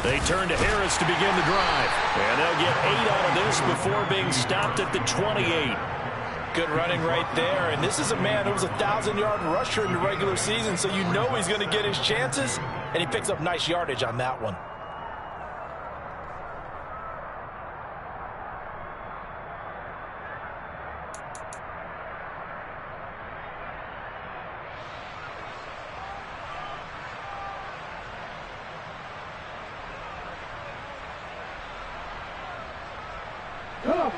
They turn to Harris to begin the drive. And they'll get 8 out of this before being stopped at the 28. Good running right there. And this is a man who was a 1,000-yard rusher in the regular season, so you know he's going to get his chances. And he picks up nice yardage on that one.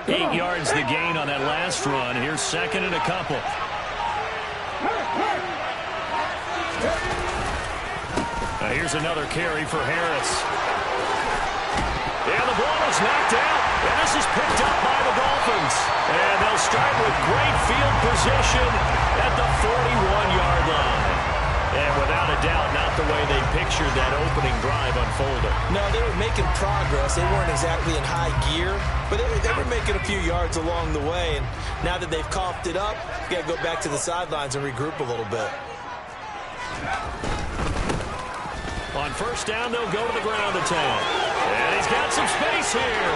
Eight yards the gain on that last run. Here's second and a couple. Here's another carry for Harris. And the ball is knocked out. And this is picked up by the Dolphins. And they'll start with great field position at the 41-yard line. And without a doubt, not the way they pictured that opening drive unfolding. No, they were making progress. They weren't exactly in high gear, but they were making a few yards along the way. And now that they've coughed it up, you got to go back to the sidelines and regroup a little bit. On first down, they'll go to the ground attack. And he's got some space here.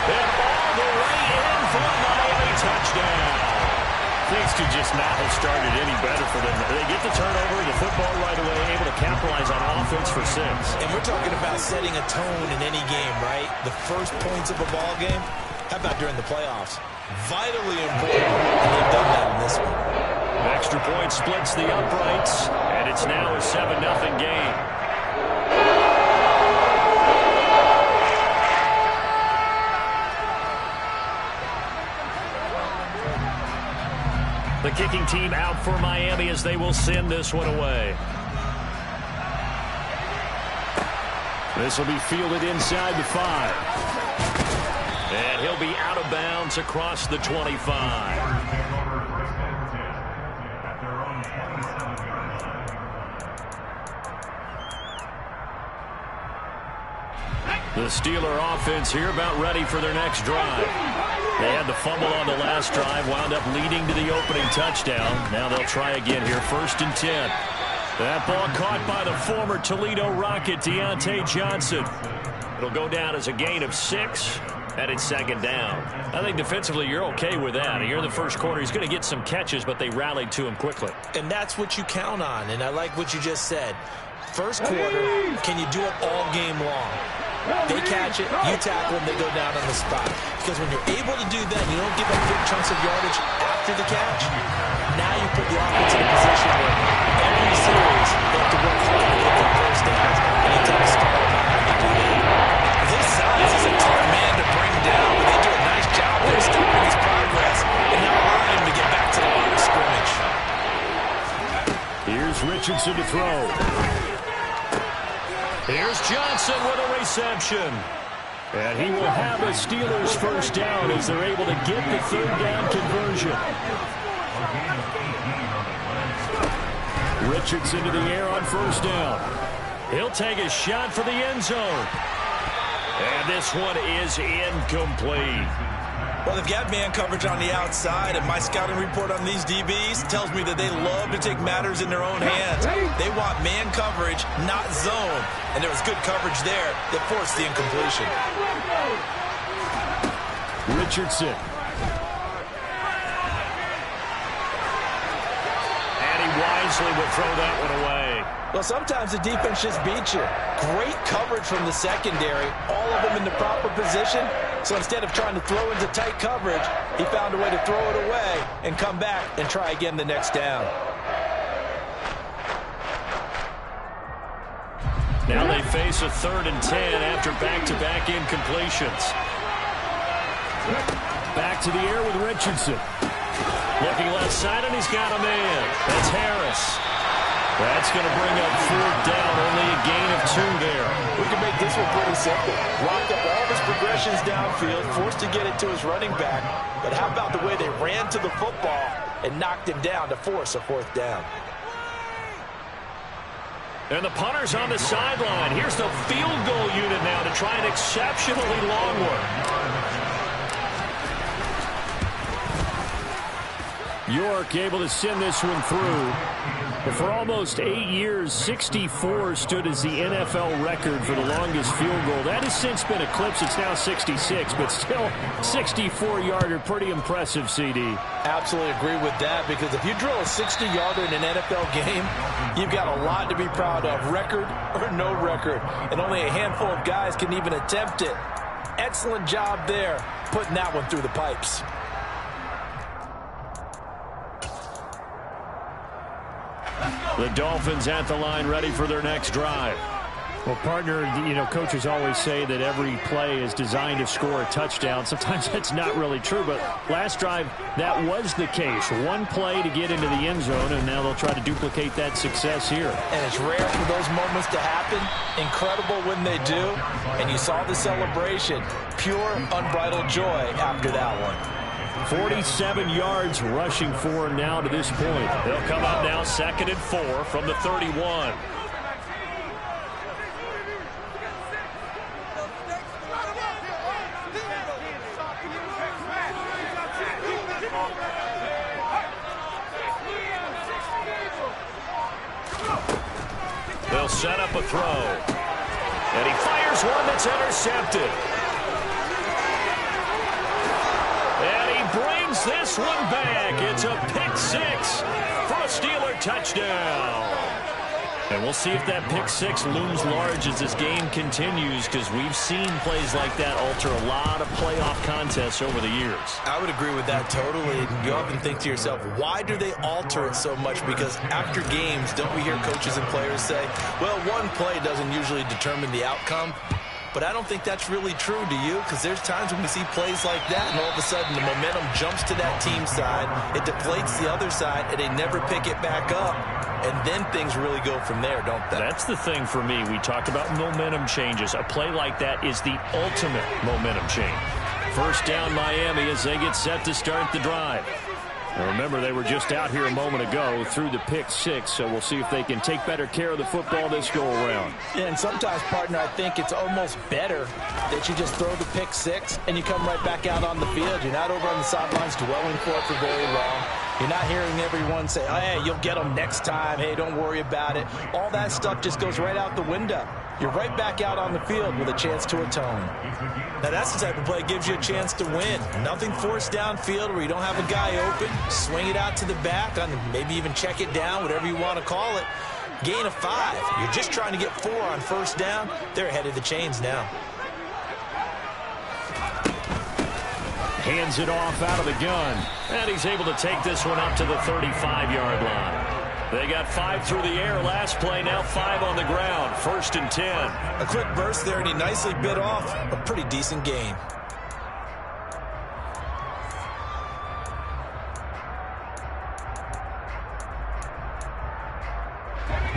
And all the way in for a Miami touchdown. Things could just not have started any better for them. They get the turnover, the football right away, able to capitalize on offense for 6. And we're talking about setting a tone in any game, right? The first points of a ball game. How about during the playoffs? Vitally important, and they've done that in this one. Extra point splits the uprights, and it's now a 7-0 game. The kicking team out for Miami as they will send this one away. This will be fielded inside the 5. And he'll be out of bounds across the 25. The Steeler offense here about ready for their next drive. They had the fumble on the last drive, wound up leading to the opening touchdown. Now they'll try again here, 1st and 10. That ball caught by the former Toledo Rocket, Deontay Johnson. It'll go down as a gain of 6, and it's 2nd down. I think defensively you're okay with that. Here in the first quarter, he's going to get some catches, but they rallied to him quickly. And that's what you count on, and I like what you just said. First quarter, can you do it all game long? They catch it, you tackle them, they go down on the spot. Because when you're able to do that, you don't give up big chunks of yardage after the catch. Now you put the offense in a position where every series they have to work hard to get their first downs, and you tell the star about how to do that. This size is a tough man to bring down, but they do a nice job there stopping his progress and not allowing him to get back to the line of scrimmage. Here's Richardson to throw. Here's Johnson with a reception. And he will have a Steelers first down as they're able to get the 3rd down conversion. Richardson to the air on first down. He'll take a shot for the end zone. And this one is incomplete. Well, they've got man coverage on the outside, and my scouting report on these DBs tells me that they love to take matters in their own hands. They want man coverage, not zone. And there was good coverage there that forced the incompletion. Richardson. And he wisely will throw that one away. Well, sometimes the defense just beats you. Great coverage from the secondary, all of them in the proper position. So instead of trying to throw into tight coverage, he found a way to throw it away and come back and try again the next down. Now they face a 3rd and 10 after back-to-back incompletions. Back to the air with Richardson. Looking left side, and he's got a man. That's Harris. That's going to bring up 4th down, only a gain of 2 there. We can make this one pretty simple. Locked up all of his progressions downfield, forced to get it to his running back. But how about the way they ran to the football and knocked him down to force a 4th down? And the punter's on the sideline. Here's the field goal unit now to try an exceptionally long one. York able to send this one through. But for almost 8 years, 64 stood as the NFL record for the longest field goal. That has since been eclipsed. It's now 66, but still 64-yarder. Pretty impressive, CD. Absolutely agree with that, because if you drill a 60-yarder in an NFL game, you've got a lot to be proud of, record or no record. And only a handful of guys can even attempt it. Excellent job there, putting that one through the pipes. The Dolphins at the line, ready for their next drive. Well, partner, coaches always say that every play is designed to score a touchdown. Sometimes that's not really true, but last drive, that was the case. One play to get into the end zone, and now they'll try to duplicate that success here. And it's rare for those moments to happen. Incredible when they do. And you saw the celebration. Pure, unbridled joy after that one. 47 yards rushing for him now to this point. They'll come up now 2nd and 4 from the 31. They'll set up a throw. And he fires one that's intercepted. Brings this one back. It's a pick 6 for a Steeler touchdown. And we'll see if that pick 6 looms large as this game continues, because we've seen plays like that alter a lot of playoff contests over the years. I would agree with that totally. You often think to yourself, why do they alter it so much? Because after games, don't we hear coaches and players say, well, one play doesn't usually determine the outcome? But I don't think that's really true, do you? Because there's times when we see plays like that, and all of a sudden the momentum jumps to that team side, it deflates the other side, and they never pick it back up. And then things really go from there, don't they? That's the thing for me. We talked about momentum changes. A play like that is the ultimate momentum change. First down, Miami, as they get set to start the drive. Now remember, they were just out here a moment ago through the pick 6, so we'll see if they can take better care of the football this go-around. Yeah, and sometimes, partner, I think it's almost better that you just throw the pick 6 and you come right back out on the field. You're not over on the sidelines dwelling for it for very long. You're not hearing everyone say, oh, hey, you'll get them next time. Hey, don't worry about it. All that stuff just goes right out the window. You're right back out on the field with a chance to atone. Now, that's the type of play that gives you a chance to win. Nothing forced downfield where you don't have a guy open. Swing it out to the back, maybe even check it down, whatever you want to call it. Gain of 5. You're just trying to get 4 on first down. They're ahead of the chains now. Hands it off out of the gun. And he's able to take this one up to the 35-yard line. They got 5 through the air last play, now 5 on the ground. 1st and 10. A quick burst there, and he nicely bit off a pretty decent gain.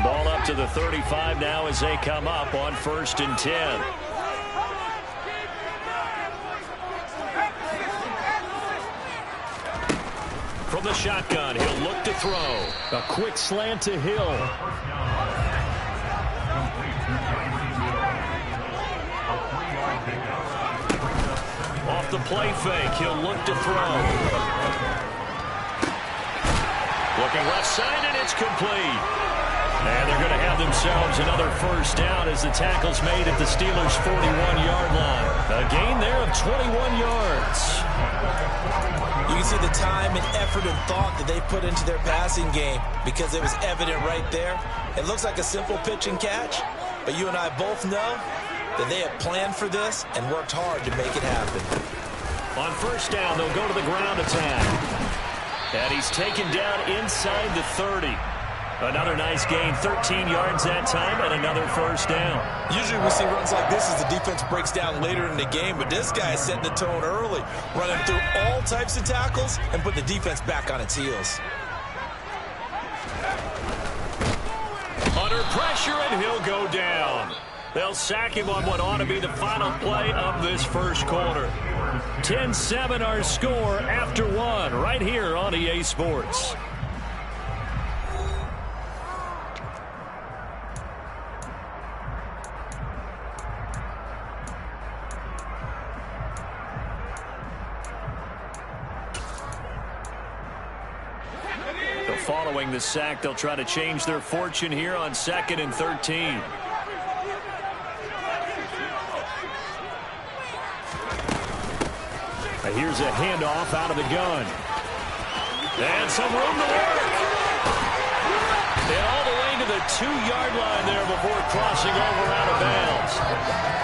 Ball up to the 35 now as they come up on 1st and 10. From the shotgun, he'll look to throw. A quick slant to Hill. Off the play fake, he'll look to throw. Looking left side, and it's complete. And they're going to have themselves another first down as the tackle's made at the Steelers' 41-yard line. A gain there of 21 yards. You can see the time and effort and thought that they put into their passing game, because it was evident right there. It looks like a simple pitch and catch, but you and I both know that they have planned for this and worked hard to make it happen. On first down, they'll go to the ground attack. And he's taken down inside the 30. Another nice gain, 13 yards that time, and another first down. Usually we see runs like this as the defense breaks down later in the game, but this guy is setting the tone early, running through all types of tackles and put the defense back on its heels. Under pressure, and he'll go down. They'll sack him on what ought to be the final play of this first quarter. 10-7 our score after 1 right here on EA Sports. following the sack. They'll try to change their fortune here on 2nd and 13. Here's a handoff out of the gun. And some room to work. And all the way to the 2-yard line there before crossing over out of bounds.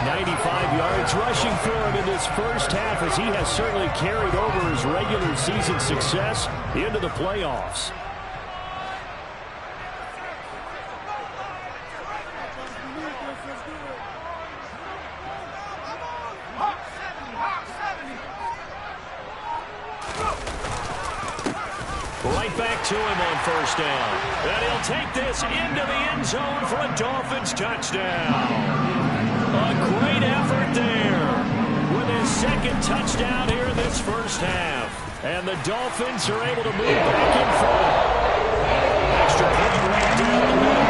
95 yards rushing for him in this first half, as he has certainly carried over his regular season success into the playoffs. Right back to him on first down. And he'll take this into the end zone for a Dolphins touchdown. A great effort there with his second touchdown here in this first half. And the Dolphins are able to move back in front. Extra point right down the middle.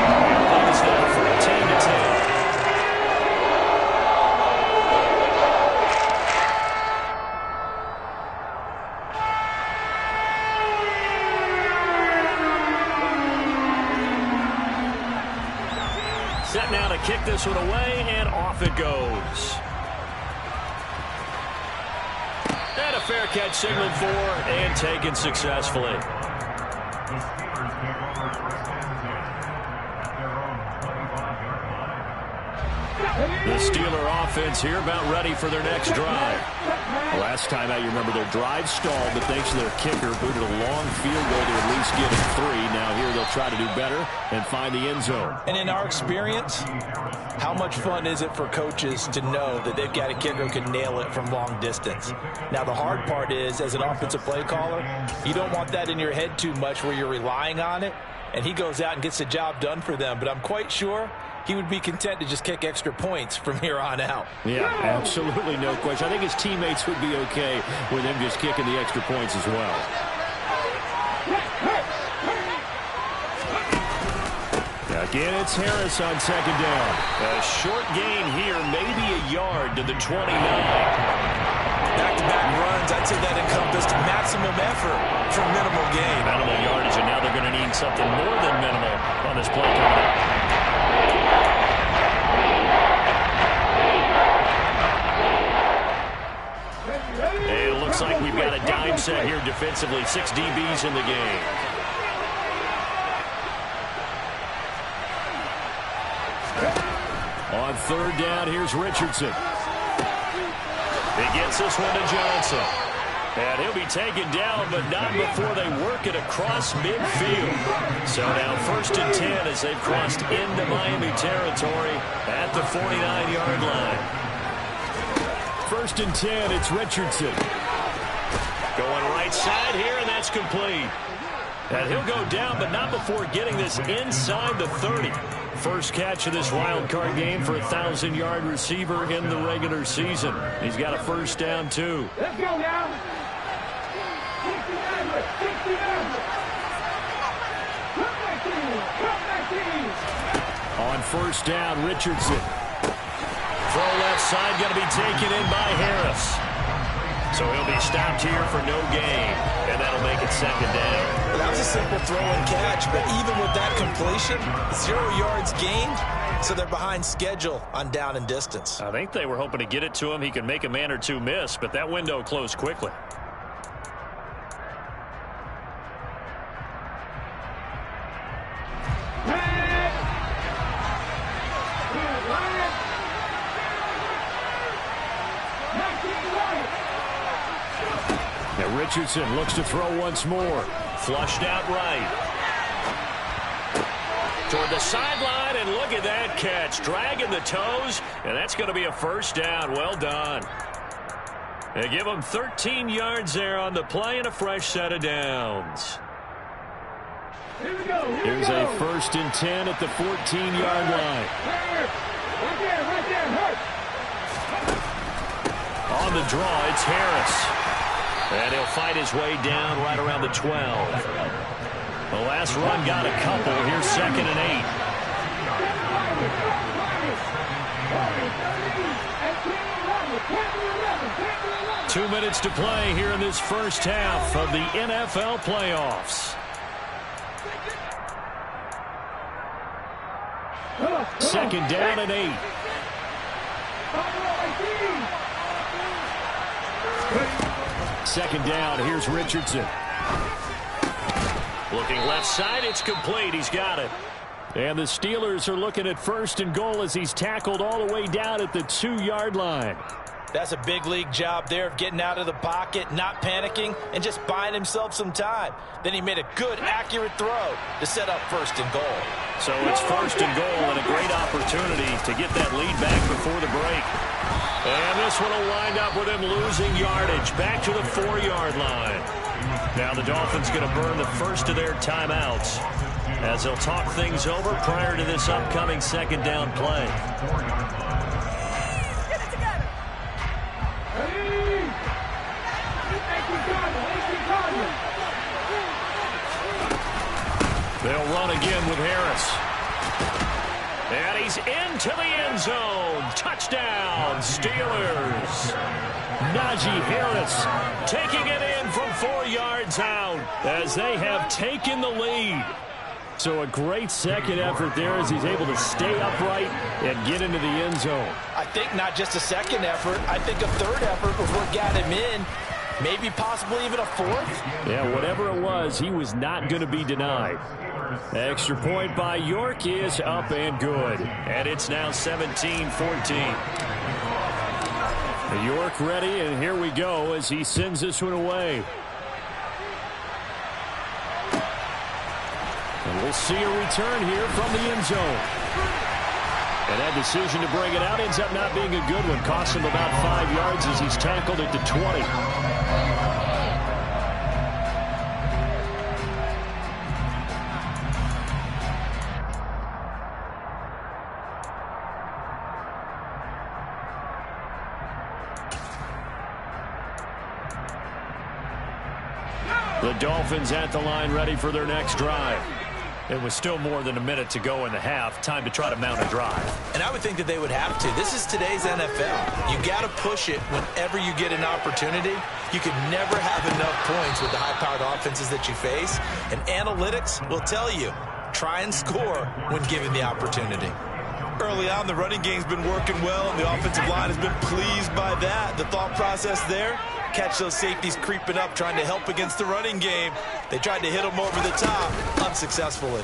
Lead is now 14-10. Set now to kick this one away, and off it goes. And a fair catch signaled for and taken successfully. The Steeler offense here about ready for their next drive. Last time out, you remember their drive stalled, but thanks to their kicker, booted a long field goal to at least get it 3. Now here they'll try to do better and find the end zone. And in our experience, how much fun is it for coaches to know that they've got a kicker who can nail it from long distance? Now, the hard part is, as an offensive play caller, you don't want that in your head too much where you're relying on it, and he goes out and gets the job done for them. But I'm quite sure he would be content to just kick extra points from here on out. Yeah, absolutely no question. I think his teammates would be okay with him just kicking the extra points as well. Again, it's Harris on second down. A short gain here, maybe a yard to the 29. Back-to-back runs, I'd say that encompassed maximum effort for minimal gain. Minimal yardage, and now they're going to need something more than minimal on this play coming up. It looks like we've got a dime set here defensively. 6 DBs in the game. On third down, here's Richardson. He gets this one to Johnson. And he'll be taken down, but not before they work it across midfield. So now 1st and 10 as they've crossed into Miami territory at the 49-yard line. 1st and 10, it's Richardson. Going right side here, and that's complete. And he'll go down, but not before getting this inside the 30. First catch of this wild card game for a 1,000-yard receiver in the regular season. He's got a first down, too. Let's go now. On first down, Richardson. Throw left side, going to be taken in by Harris. So he'll be stopped here for no gain, and that'll make it second down. Well, that was a simple throw and catch, but even with that completion, 0 yards gained, so they're behind schedule on down and distance. I think they were hoping to get it to him. He could make a man or two miss, but that window closed quickly. Richardson looks to throw once more. Flushed out right. Toward the sideline, and look at that catch. Dragging the toes, and that's going to be a first down. Well done. They give him 13 yards there on the play and a fresh set of downs. Here's a 1st and 10 at the 14-yard line. Right there, hurt. On the draw, it's Harris. And he'll fight his way down right around the 12. The last run got a couple. Here's 2nd and 8. 2 minutes to play here in this first half of the NFL playoffs. Second down and 8. Second down, here's Richardson. Looking left side, it's complete. He's got it. And the Steelers are looking at first and goal as he's tackled all the way down at the 2-yard line. That's a big league job there of getting out of the pocket, not panicking, and just buying himself some time. Then he made a good, accurate throw to set up first and goal. So it's first and goal and a great opportunity to get that lead back before the break. And this one will wind up with him losing yardage back to the 4-yard line. Now the Dolphins going to burn the first of their timeouts as they'll talk things over prior to this upcoming second down play. They'll run again with Harris. And he's into the end zone. Touchdown, Steelers. Najee Harris taking it in from 4 yards out as they have taken the lead. So a great second effort there as he's able to stay upright and get into the end zone. I think not just a second effort. I think a third effort was what got him in. Maybe possibly even a fourth. Yeah, whatever it was, he was not going to be denied. Extra point by York is up and good. And it's now 17-14. York ready, and here we go as he sends this one away. And we'll see a return here from the end zone. And that decision to bring it out ends up not being a good one. Costs him about 5 yards as he's tackled at the 20. The Dolphins at the line ready for their next drive. It was still more than a minute to go in the half. Time to try to mount a drive. And I would think that they would have to. This is today's NFL. You got to push it whenever you get an opportunity. You could never have enough points with the high-powered offenses that you face. And analytics will tell you, try and score when given the opportunity. Early on, the running game's been working well, and the offensive line has been pleased by that. The thought process there, catch those safeties creeping up, trying to help against the running game. They tried to hit them over the top, unsuccessfully.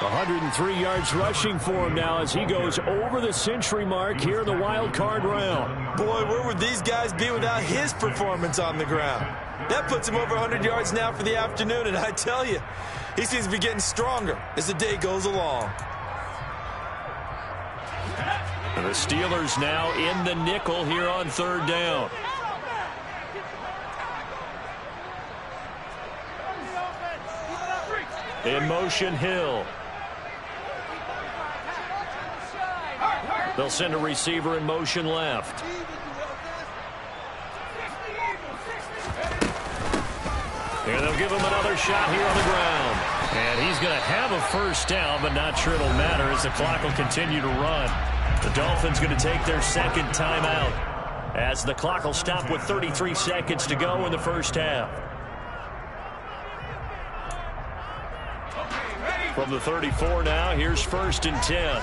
103 yards rushing for him now as he goes over the century mark here in the wild card round. Boy, where would these guys be without his performance on the ground? That puts him over 100 yards now for the afternoon, and I tell you, he seems to be getting stronger as the day goes along. And the Steelers now in the nickel here on third down. In motion, Hill. They'll send a receiver in motion left. And they'll give him another shot here on the ground. And he's going to have a first down, but not sure it'll matter as the clock will continue to run. The Dolphins going to take their second timeout as the clock will stop with 33 seconds to go in the first half. From the 34 now, here's first and 10.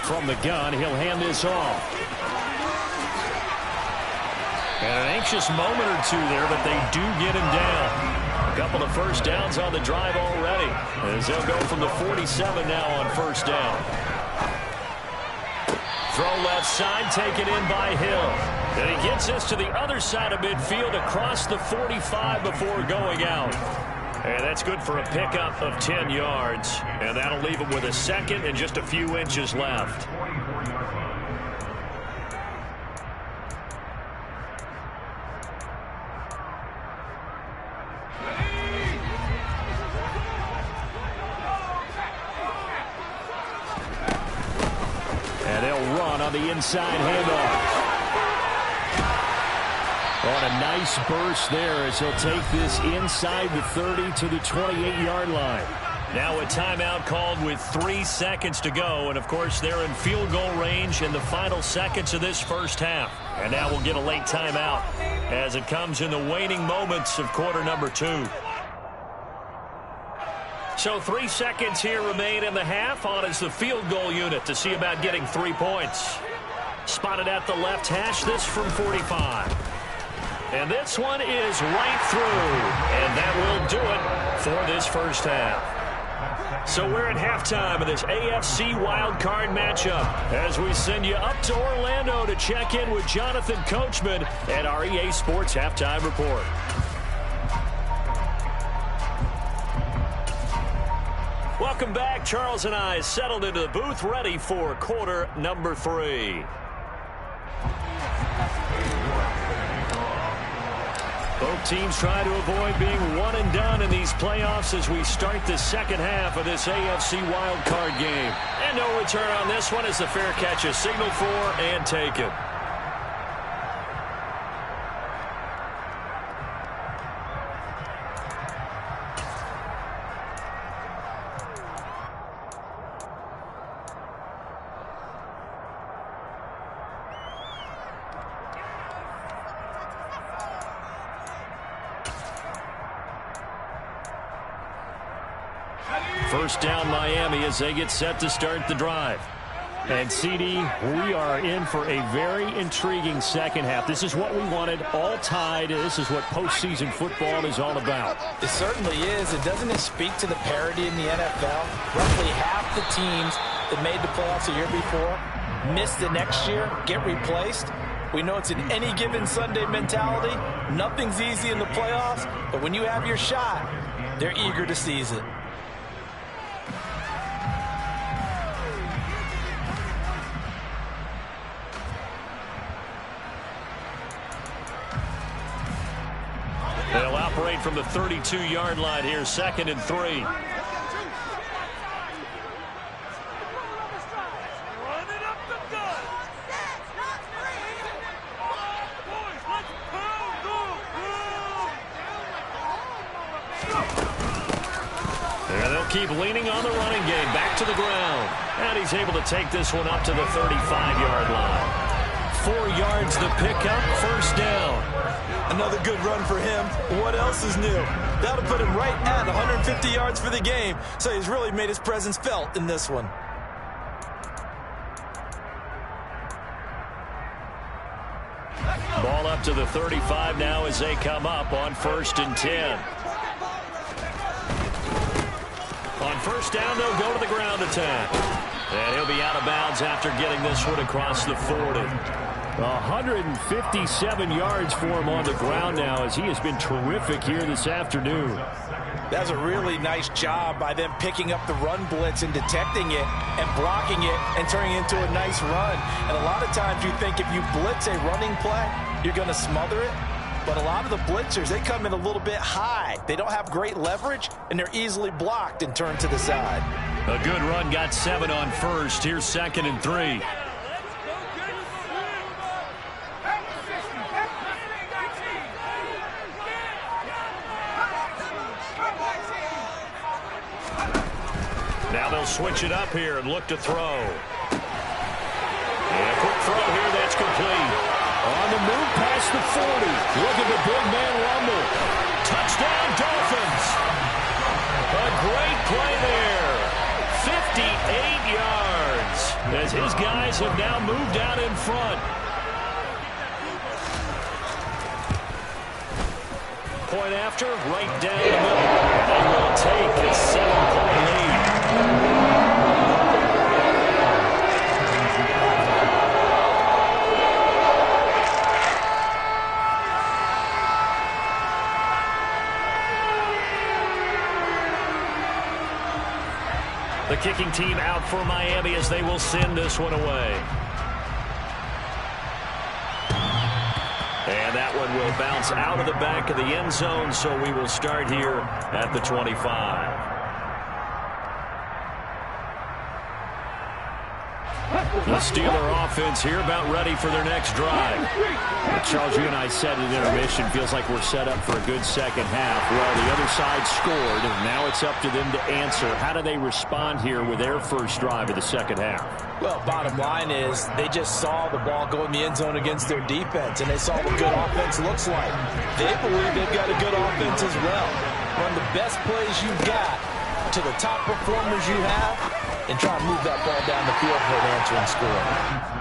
From the gun, he'll hand this off. And an anxious moment or two there, but they do get him down. A couple of first downs on the drive already, as they'll go from the 47 now on first down. Throw left side, taken in by Hill. And he gets this to the other side of midfield across the 45 before going out. And that's good for a pickup of 10 yards. And that'll leave him with a second and just a few inches left. And they'll run on the inside handoff. On a nice burst there as he'll take this inside the 30 to the 28-yard line. Now a timeout called with 3 seconds to go. And, of course, they're in field goal range in the final seconds of this first half. And now we'll get a late timeout as it comes in the waning moments of quarter number 2. So 3 seconds here remain in the half. On is the field goal unit to see about getting 3 points. Spotted at the left hash, this from 45. And this one is right through. And that will do it for this first half. So we're at halftime of this AFC wildcard matchup as we send you up to Orlando to check in with Jonathan Coachman at our EA Sports Halftime Report. Welcome back. Charles and I settled into the booth ready for quarter number 3. Both teams try to avoid being one and done in these playoffs as we start the second half of this AFC wildcard game. And no return on this one as the fair catch is signaled for and taken. First down Miami as they get set to start the drive. And CD, we are in for a very intriguing second half. This is what we wanted, all tied. This is what postseason football is all about. It certainly is. And doesn't it speak to the parity in the NFL? Roughly half the teams that made the playoffs a year before miss the next year, get replaced. We know it's an any given Sunday mentality. Nothing's easy in the playoffs, but when you have your shot, they're eager to seize it. They'll operate from the 32-yard line here, 2nd and 3. And they'll keep leaning on the running game, back to the ground. And he's able to take this one up to the 35-yard line. 4 yards the pickup, first down. Another good run for him. What else is new? That'll put him right at 150 yards for the game. So he's really made his presence felt in this one. Ball up to the 35 now as they come up on 1st and 10. On first down, they'll go to the ground attack. And he'll be out of bounds after getting this one across the 40. 157 yards for him on the ground now as he has been terrific here this afternoon. That's a really nice job by them picking up the run blitz and detecting it and blocking it and turning it into a nice run. And a lot of times you think if you blitz a running play, you're going to smother it. But a lot of the blitzers, they come in a little bit high. They don't have great leverage, and they're easily blocked and turned to the side. A good run, got 7 on first. Here's 2nd and 3. Now they'll switch it up here and look to throw. And a quick throw here, that's complete. On the move past the 40. Look at the big man rumble. Touchdown, Dolphins. A great play there. 58 yards as his guys have now moved out in front. Point after, right down the middle. They will take a 7-point lead. The kicking team out for Miami as they will send this one away. And that one will bounce out of the back of the end zone, so we will start here at the 25. The Steeler offense here about ready for their next drive. Charles, you and I said at intermission, feels like we're set up for a good second half. Well, the other side scored, and now it's up to them to answer. How do they respond here with their first drive of the second half? Well, bottom line is they just saw the ball go in the end zone against their defense, and they saw what good offense looks like. They believe they've got a good offense as well. Run the best plays you've got to the top performers you have, and try to move that ball down the field for an answering score.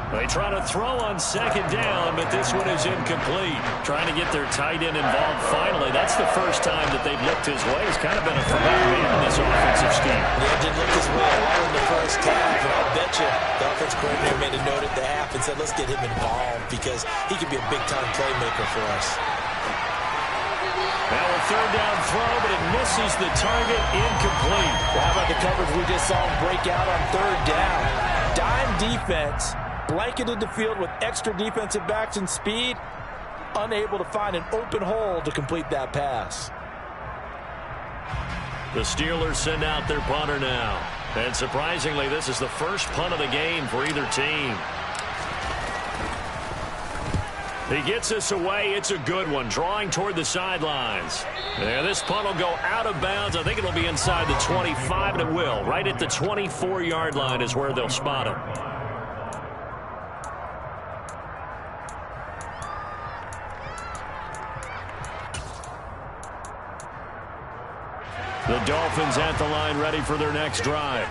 They try to throw on second down, but this one is incomplete. Trying to get their tight end involved finally. That's the first time that they've looked his way. He's kind of been a forgotten man in this offensive scheme. Yeah, didn't look his way all in the first half, and I'll bet you the offense coordinator made a note at the half and said, let's get him involved because he could be a big-time playmaker for us. Now a third down throw, but it misses the target, incomplete. Well, how about the coverage we just saw him break out on third down? Dime defense, blanketed the field with extra defensive backs and speed, unable to find an open hole to complete that pass. The Steelers send out their punter now. And surprisingly, this is the first punt of the game for either team. He gets us away. It's a good one, drawing toward the sidelines. And this punt will go out of bounds. I think it'll be inside the 25, and it will. Right at the 24-yard line is where they'll spot him. The Dolphins at the line ready for their next drive.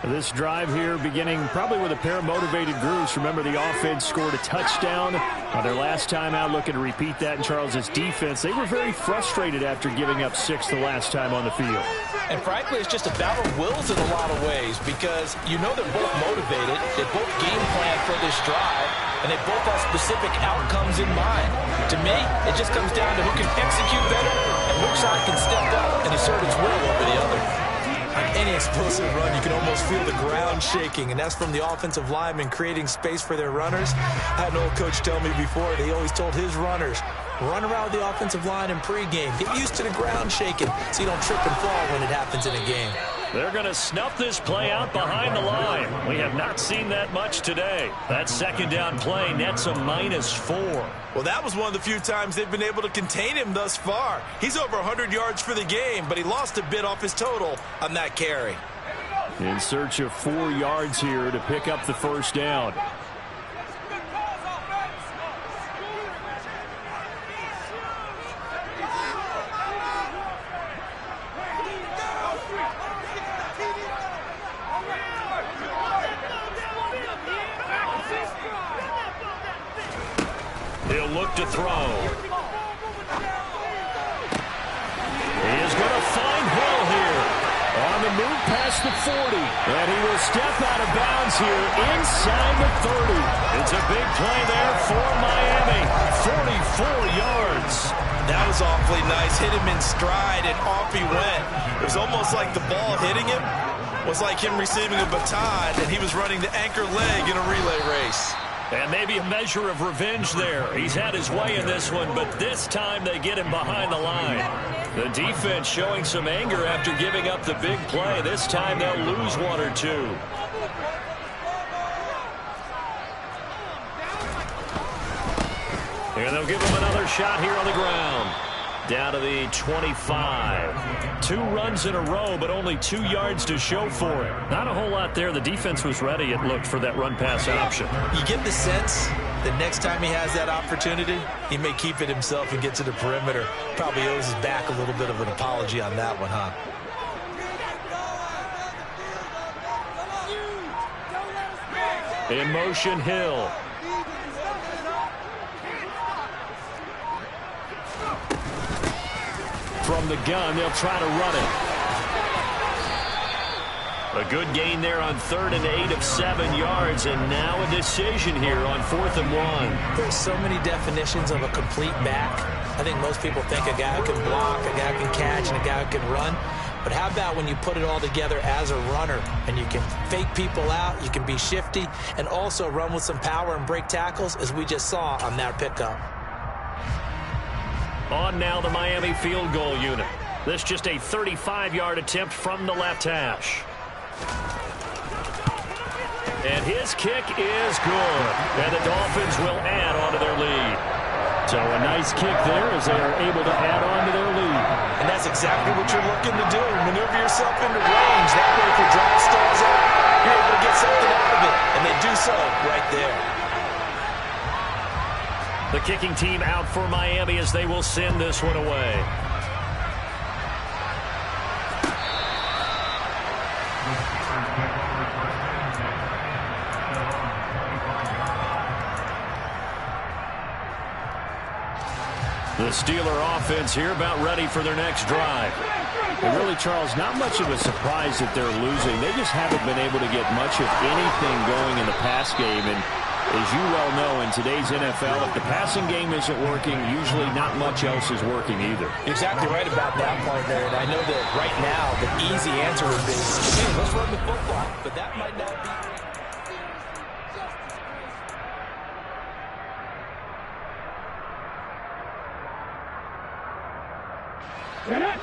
This drive here beginning probably with a pair of motivated groups. Remember, the offense scored a touchdown on their last time out, looking to repeat that in Charles's defense. They were very frustrated after giving up 6 the last time on the field. And frankly, it's just a battle of wills in a lot of ways because you know they're both motivated. They both game plan for this drive, and they both have specific outcomes in mind. To me, it just comes down to who can execute better and which side can step up and assert its will over the other. On any explosive run, you can almost feel the ground shaking, and that's from the offensive linemen creating space for their runners. I had an old coach tell me before, they always told his runners, run around the offensive line in pregame. Get used to the ground shaking so you don't trip and fall when it happens in a game. They're going to snuff this play out behind the line. We have not seen that much today. That second down play nets a -4. Well, that was one of the few times they've been able to contain him thus far. He's over 100 yards for the game, but he lost a bit off his total on that carry. In search of 4 yards here to pick up the first down. He'll look to throw. He is going to find Hill here. On the move past the 40. And he will step out of bounds here inside the 30. It's a big play there for Miami. 44 yards. That was awfully nice. Hit him in stride, and off he went. It was almost like the ball hitting him was like him receiving a baton, and he was running the anchor leg in a relay race. And maybe a measure of revenge there. He's had his way in this one, but this time they get him behind the line. The defense showing some anger after giving up the big play. This time they'll lose 1 or 2. And they'll give him another shot here on the ground. Down to the 25. 2 runs in a row, but only 2 yards to show for it. Not a whole lot there. The defense was ready, it looked, for that run-pass option. You get the sense that next time he has that opportunity, he may keep it himself and get to the perimeter. Probably owes his back a little bit of an apology on that one, huh? In motion, Hill. From the gun, they'll try to run it. A good gain there on 3rd and 8 of 7 yards, and now a decision here on 4th and 1. There's so many definitions of a complete back. I think most people think a guy who can block, a guy who can catch, and a guy who can run. But how about when you put it all together as a runner, and you can fake people out, you can be shifty, and also run with some power and break tackles, as we just saw on that pickup. On now the Miami field goal unit. This just a 35-yard attempt from the left hash. And his kick is good. And the Dolphins will add on to their lead. So a nice kick there as they are able to add on to their lead. And that's exactly what you're looking to do. Maneuver yourself into range. That way, if your drive stalls out, you're able to get something out of it. And they do so right there. The kicking team out for Miami as they will send this one away. The Steeler offense here about ready for their next drive. And really, Charles, not much of a surprise that they're losing. They just haven't been able to get much of anything going in the pass game. And as you well know, in today's NFL, if the passing game isn't working, usually not much else is working either. Exactly right about that, partner. And I know that right now the easy answer would be, hey, let's run the football. But that might not be.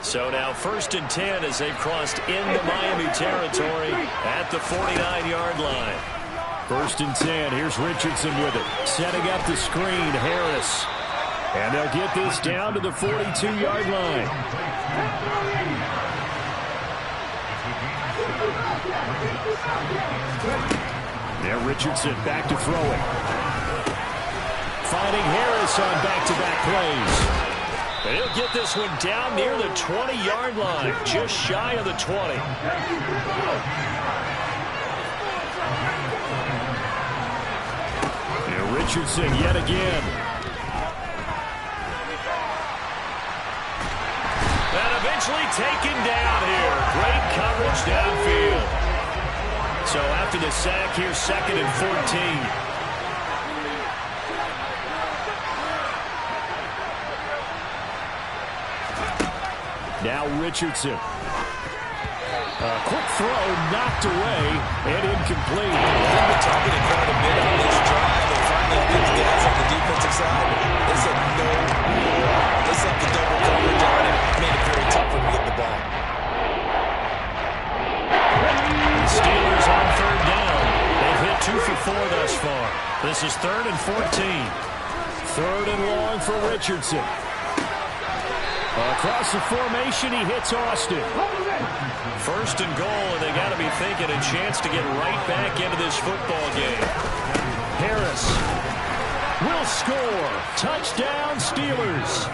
So now 1st and 10 as they've crossed into Miami territory at the 49-yard line. 1st and 10. Here's Richardson with it. Setting up the screen, Harris. And they'll get this down to the 42-yard line. Now Richardson back to throw it. Finding Harris on back-to-back plays. And he'll get this one down near the 20-yard line, just shy of the 20. Now Richardson yet again. And eventually taken down here. Great coverage downfield. So after the sack, here's 2nd and 14. Now Richardson. A quick throw knocked away and incomplete. They've been talking quite a bit on this drive. And finally, I think the guys on the defensive side, they said no more. They sent the double coverage on it. Made it very tough for him to get the ball. The Steelers on 3rd down. They've hit 2 for 4 thus far. This is 3rd and 14. 3rd and long for Richardson. Across the formation, he hits Austin. 1st and goal, and they got to be thinking a chance to get right back into this football game. Harris will score. Touchdown, Steelers.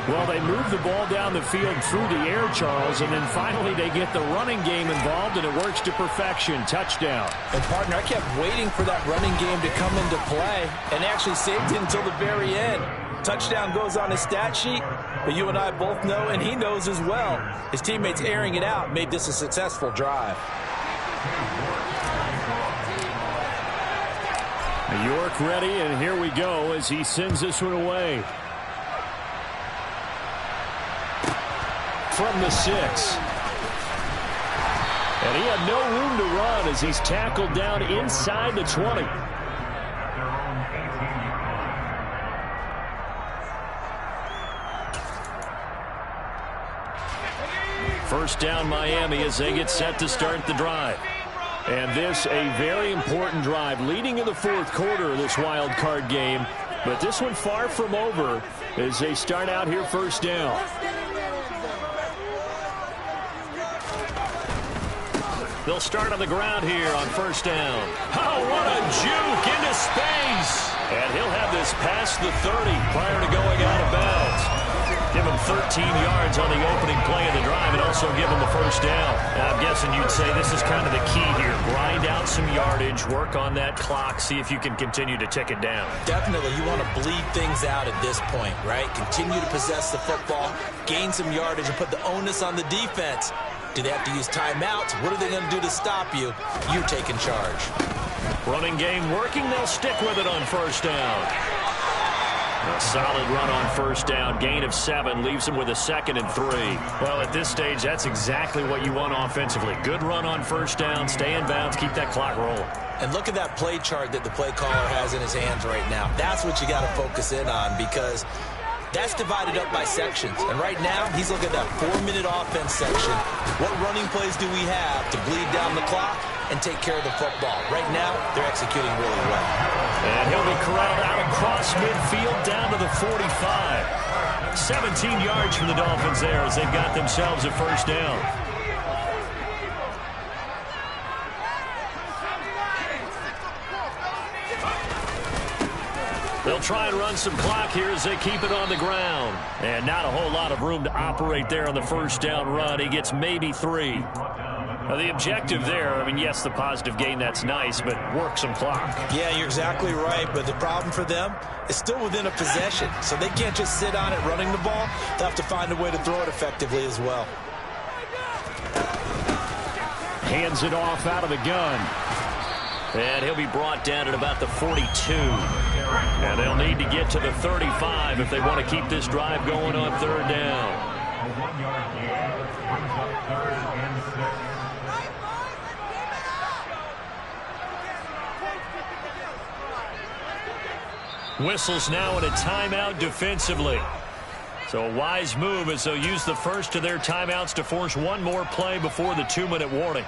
Well, they move the ball down the field through the air, Charles, and then finally they get the running game involved, and it works to perfection. Touchdown. And, partner, I kept waiting for that running game to come into play and actually saved it until the very end. Touchdown goes on his stat sheet, but you and I both know, and he knows as well, his teammates airing it out made this a successful drive. York ready, and here we go as he sends this one away. From the 6. And he had no room to run as he's tackled down inside the 20. First down Miami as they get set to start the drive. And this a very important drive leading in the 4th quarter of this wild card game. But this one far from over as they start out here 1st down. They'll start on the ground here on 1st down. Oh, what a juke into space. And he'll have this past the 30 prior to going out of bounds. Give him 13 yards on the opening play of the drive and also give him the 1st down. And I'm guessing you'd say this is kind of the key here. Grind out some yardage, work on that clock, see if you can continue to tick it down. Definitely. You want to bleed things out at this point, right? Continue to possess the football, gain some yardage, and put the onus on the defense. Do they have to use timeouts? What are they going to do to stop you? You're taking charge. Running game working. They'll stick with it on 1st down. A solid run on 1st down. Gain of 7 leaves him with a 2nd and 3. Well, at this stage, that's exactly what you want offensively. Good run on 1st down. Stay in bounds. Keep that clock rolling. And look at that play chart that the play caller has in his hands right now. That's what you got to focus in on because that's divided up by sections. And right now, he's looking at that 4-minute offense section. What running plays do we have to bleed down the clock? and take care of the football. Right now, they're executing really well. And he'll be corralled out across midfield down to the 45. 17 yards from the Dolphins there as they've got themselves a first down. They'll try and run some clock here as they keep it on the ground. And not a whole lot of room to operate there on the first down run. He gets maybe 3. Now the objective there, I mean, yes, the positive gain, that's nice, but work some clock. Yeah, you're exactly right, but the problem for them is still within a possession, so they can't just sit on it running the ball. They'll have to find a way to throw it effectively as well. Hands it off out of the gun. And he'll be brought down at about the 42. And they'll need to get to the 35 if they want to keep this drive going on third down. Whistles now in a timeout defensively. So a wise move as they'll use the first of their timeouts to force one more play before the 2-minute warning.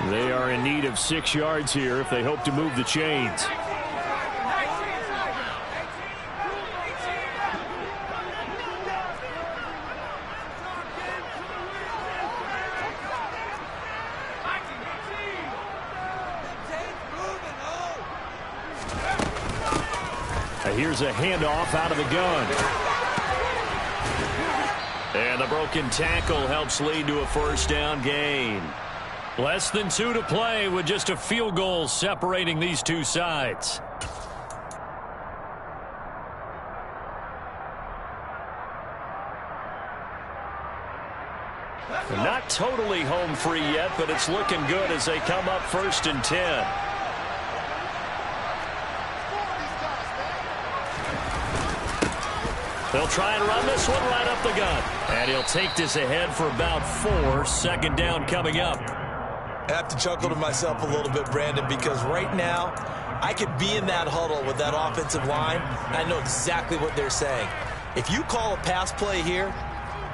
They are in need of 6 yards here if they hope to move the chains. Here's a handoff out of the gun. And the broken tackle helps lead to a first down gain. Less than 2 to play with just a field goal separating these two sides. They're not totally home free yet, but it's looking good as they come up 1st and 10. They'll try and run this one right up the gut. And he'll take this ahead for about 4. Second down coming up. I have to chuckle to myself a little bit, Brandon, because right now I could be in that huddle with that offensive line, and I know exactly what they're saying. If you call a pass play here,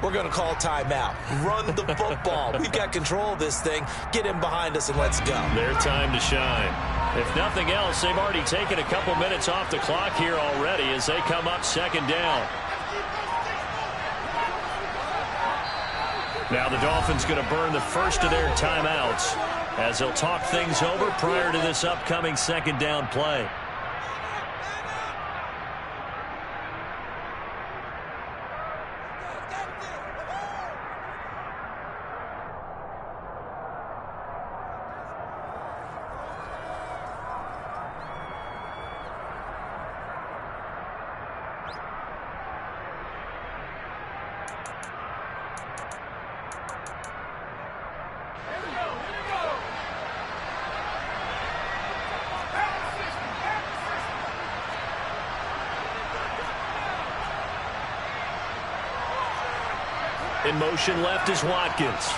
we're going to call timeout. Run the football. We've got control of this thing. Get in behind us and let's go. Their time to shine. If nothing else, they've already taken a couple minutes off the clock here already as they come up 2nd down. Now the Dolphins going to burn the first of their timeouts as they'll talk things over prior to this upcoming 2nd down play. In motion left is Watkins.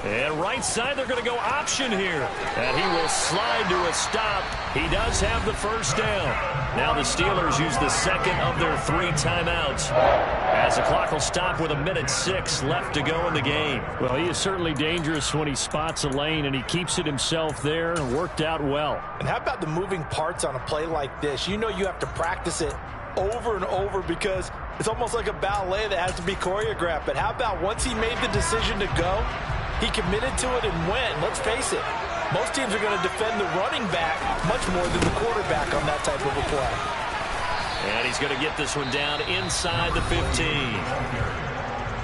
And right side, they're going to go option here. And he will slide to a stop. He does have the first down. Now the Steelers use the second of their 3 timeouts as the clock will stop with 1:06 left to go in the game. Well, he is certainly dangerous when he spots a lane, and he keeps it himself there and worked out well. And how about the moving parts on a play like this? You know you have to practice it over and over because it's almost like a ballet that has to be choreographed. But how about once he made the decision to go, he committed to it and went. Let's face it, most teams are going to defend the running back much more than the quarterback on that type of a play. And he's going to get this one down inside the 15.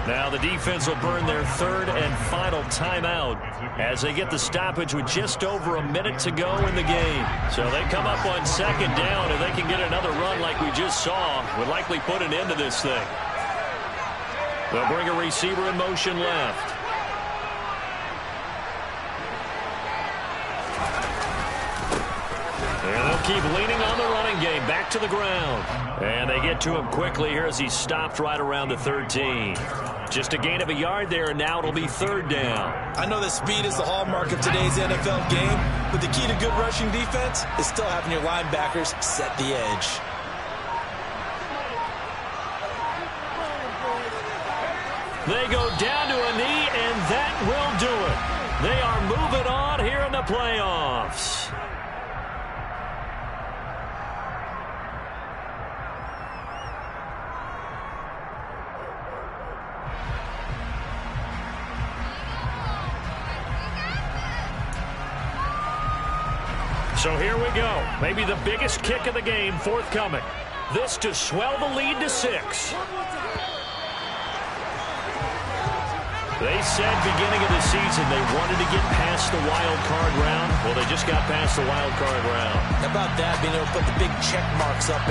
Now the defense will burn their 3rd and final timeout as they get the stoppage with just over a minute to go in the game. So they come up on 2nd down, and they can get another run like we just saw. Would likely put an end to this thing. They'll bring a receiver in motion left. And they'll They'll keep leaning on the running game. Back to the ground. And they get to him quickly here as he stopped right around the 13. Just a gain of a yard there, and now it'll be third down. I know that speed is the hallmark of today's NFL game, but the key to good rushing defense is still having your linebackers set the edge. They go down to a knee, and that will do it. They are moving on here in the playoffs. So here we go. Maybe the biggest kick of the game forthcoming. This to swell the lead to 6. They said beginning of the season they wanted to get past the wild card round. Well, they just got past the wild card round. How about that, being able to put the big check marks up in